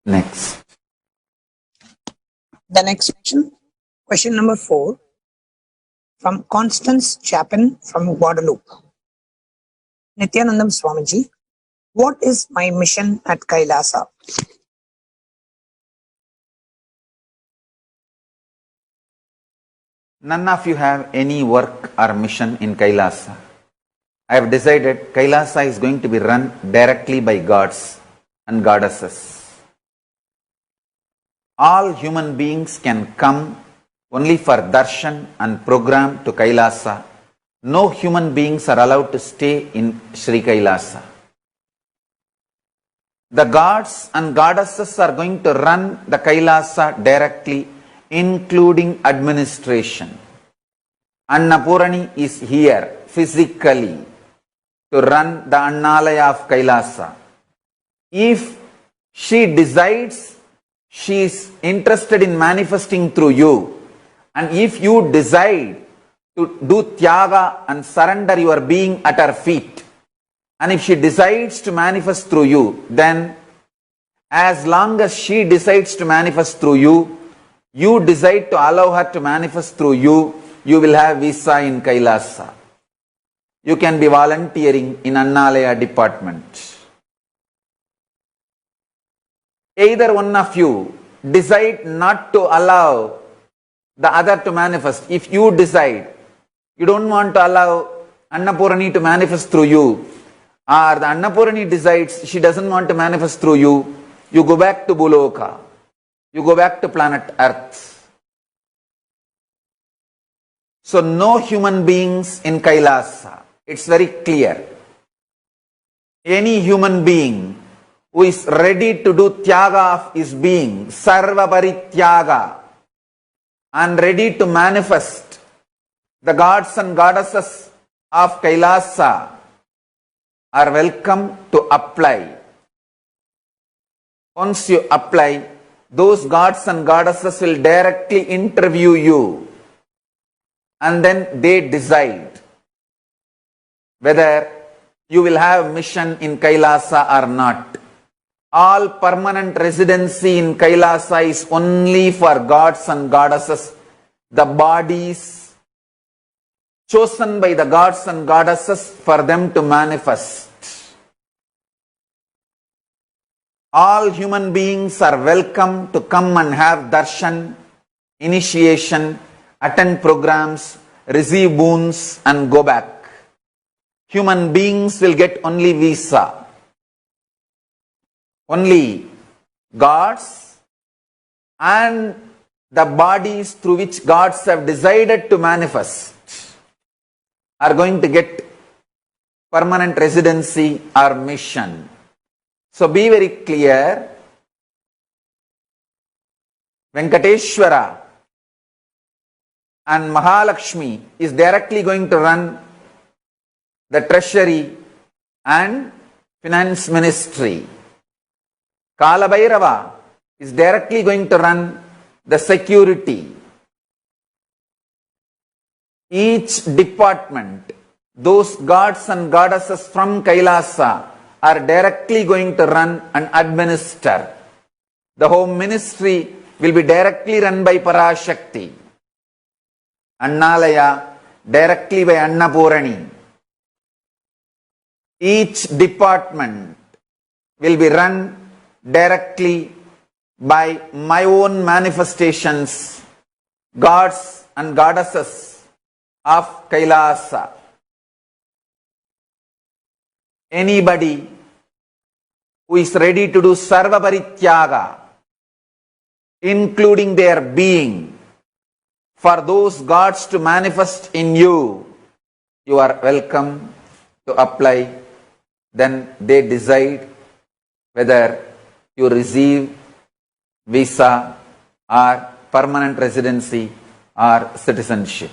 Next. The next question number 4, from Constance Chapin from Guadeloupe. Nityanandam Swamiji, what is my mission at Kailasa? None of you have any work or mission in Kailasa. I have decided Kailasa is going to be run directly by gods and goddesses. All human beings can come only for darshan and program to Kailasa. No human beings are allowed to stay in Sri Kailasa. The gods and goddesses are going to run the Kailasa directly, including administration. Annapurani is here physically to run the Annalaya of Kailasa. If she decides she is interested in manifesting through you, and if you decide to do tyaga and surrender your being at her feet, and if she decides to manifest through you, then as long as she decides to manifest through you, you decide to allow her to manifest through you, you will have visa in Kailasa. You can be volunteering in Annalaya department. Either one of you decide not to allow the other to manifest. If you decide you don't want to allow Annapurani to manifest through you, or the Annapurani decides she doesn't want to manifest through you, you go back to Buloka. You go back to planet Earth. So no human beings in Kailasa. It's very clear. Any human being who is ready to do tyaga of his being, sarva parityaga, and ready to manifest the gods and goddesses of Kailasa are welcome to apply. Once you apply, those gods and goddesses will directly interview you, and then they decide whether you will have mission in Kailasa or not. All permanent residency in Kailasa is only for gods and goddesses, the bodies chosen by the gods and goddesses for them to manifest. All human beings are welcome to come and have darshan, initiation, attend programs, receive boons and go back. Human beings will get only visa. Only gods and the bodies through which gods have decided to manifest are going to get permanent residency or mission. So be very clear. Venkateshwara and Mahalakshmi is directly going to run the treasury and finance ministry. Kalabhairava is directly going to run the security. Each department, those gods and goddesses from Kailasa are directly going to run and administer. The home ministry will be directly run by Parashakti. Annalaya directly by Annapurani. Each department will be run directly by my own manifestations, gods and goddesses of Kailasa. Anybody who is ready to do sarva parityaga, including their being, for those gods to manifest in you, you are welcome to apply. Then they decide whether you receive visa or permanent residency or citizenship.